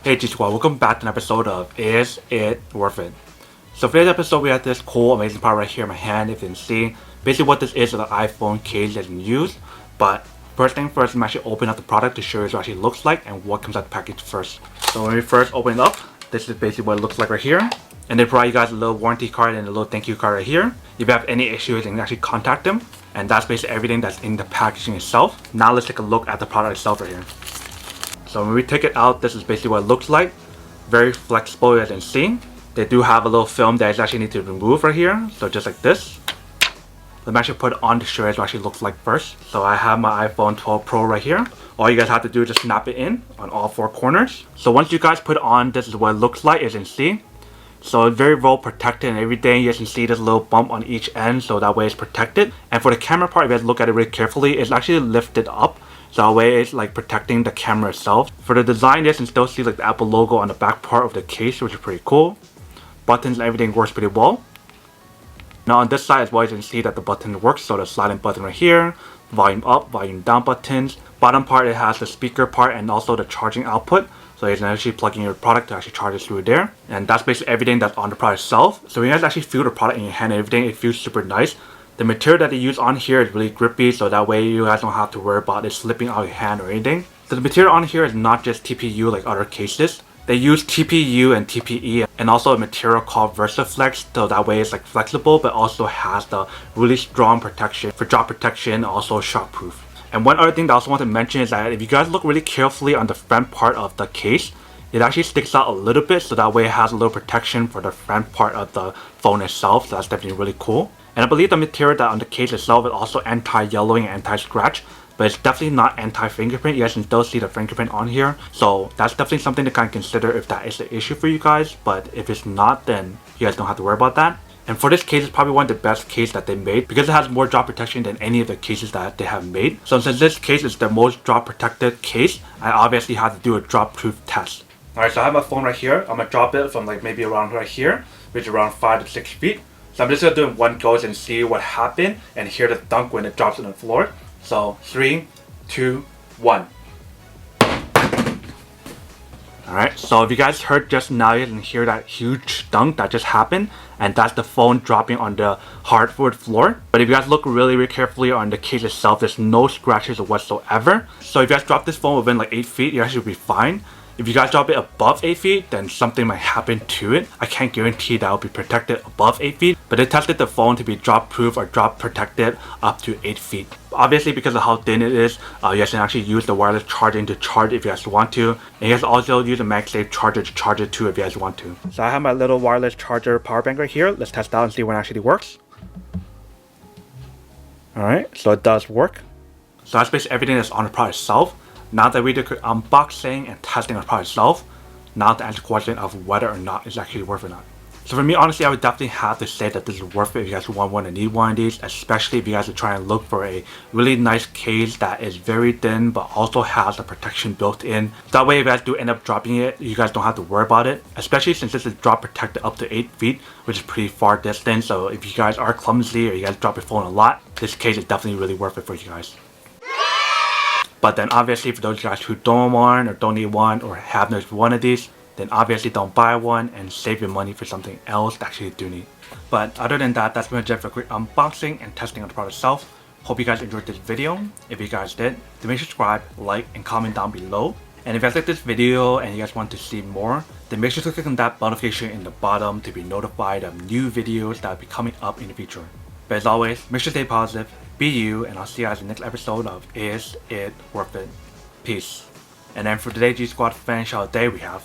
Hey G Squad, welcome back to an episode of Is It Worth It? So for today's episode we have this cool amazing part right here in my hand. If you can see, basically what this is an iPhone case that's in use. But first thing first, I'm actually opening up the product to show you what it actually looks like and what comes out the package first. So when we first open it up, this is basically what it looks like right here. And they provide you guys a little warranty card and a little thank you card right here. If you have any issues, you can actually contact them. And that's basically everything that's in the packaging itself. Now let's take a look at the product itself right here. So when we take it out, this is basically what it looks like. Very flexible as you can see. They do have a little film that you actually need to remove right here. So just like this. Let me actually put it on to show you what it actually looks like first. So I have my iPhone 12 Pro right here. All you guys have to do is just snap it in on all four corners. So once you guys put it on, this is what it looks like as you can see. So it's very well protected and everything. You guys can see this little bump on each end, so that way it's protected. And for the camera part, if you guys look at it really carefully, it's actually lifted up. So that way it's like protecting the camera itself. For the design, you guys can still see like the Apple logo on the back part of the case, which is pretty cool. Buttons and everything works pretty well. Now on this side as well, you can see that the button works. So the sliding button right here, volume up, volume down buttons. Bottom part, it has the speaker part and also the charging output. So you can actually plug in your product to actually charge it through there. And that's basically everything that's on the product itself. So when you guys actually feel the product in your hand and everything, it feels super nice. The material that they use on here is really grippy, so that way you guys don't have to worry about it slipping out of your hand or anything. So the material on here is not just TPU like other cases. They use TPU and TPE and also a material called VersaFlex, so that way it's like flexible but also has the really strong protection for drop protection, also shockproof. And one other thing that I also want to mention is that if you guys look really carefully on the front part of the case, it actually sticks out a little bit, so that way it has a little protection for the front part of the phone itself. So that's definitely really cool. And I believe the material that on the case itself is also anti-yellowing and anti-scratch, but it's definitely not anti-fingerprint. You guys can still see the fingerprint on here. So that's definitely something to kind of consider if that is the issue for you guys. But if it's not, then you guys don't have to worry about that. And for this case, it's probably one of the best cases that they made because it has more drop protection than any of the cases that they have made. So since this case is the most drop protected case, I obviously had to do a drop proof test. Alright, so I have my phone right here. I'm going to drop it from like maybe around right here, which is around 5 to 6 feet. So I'm just going to do it in one go and see what happened and hear the thunk when it drops on the floor. So 3, 2, 1. Alright, so if you guys heard just now, you can hear that huge thunk that just happened, and that's the phone dropping on the hardwood floor. But if you guys look really carefully on the case itself, there's no scratches whatsoever. So if you guys drop this phone within like 8 feet, you actually will be fine. If you guys drop it above 8 feet, then something might happen to it. I can't guarantee that it will be protected above 8 feet, but they tested the phone to be drop proof or drop protected up to 8 feet. Obviously, because of how thin it is, you guys can actually use the wireless charging to charge if you guys want to. And you guys also use a MagSafe charger to charge it too if you guys want to. So I have my little wireless charger power bank right here. Let's test out and see when it actually works. Alright, so it does work. So that's basically everything that's on the product itself. Now that we did unboxing and testing the product itself, now to answer the question of whether or not it's actually worth it or not. So for me, honestly, I would definitely have to say that this is worth it if you guys want one and need one of these, especially if you guys are trying to look for a really nice case that is very thin but also has the protection built in. That way if you guys do end up dropping it, you guys don't have to worry about it, especially since this is drop protected up to 8 feet, which is pretty far distance. So if you guys are clumsy or you guys drop your phone a lot, this case is definitely really worth it for you guys. But then obviously for those guys who don't want or don't need one or have no one of these, then obviously don't buy one and save your money for something else that actually do need. But other than that, that's pretty much it for a quick unboxing and testing of the product itself. Hope you guys enjoyed this video. If you guys did, then make sure to subscribe, like, and comment down below. And if you guys like this video and you guys want to see more, then make sure to click on that notification in the bottom to be notified of new videos that will be coming up in the future. But as always, make sure to stay positive, be you, and I'll see you guys in the next episode of Is It Worth It? Peace. And then for today's G Squad fan shout out day, we have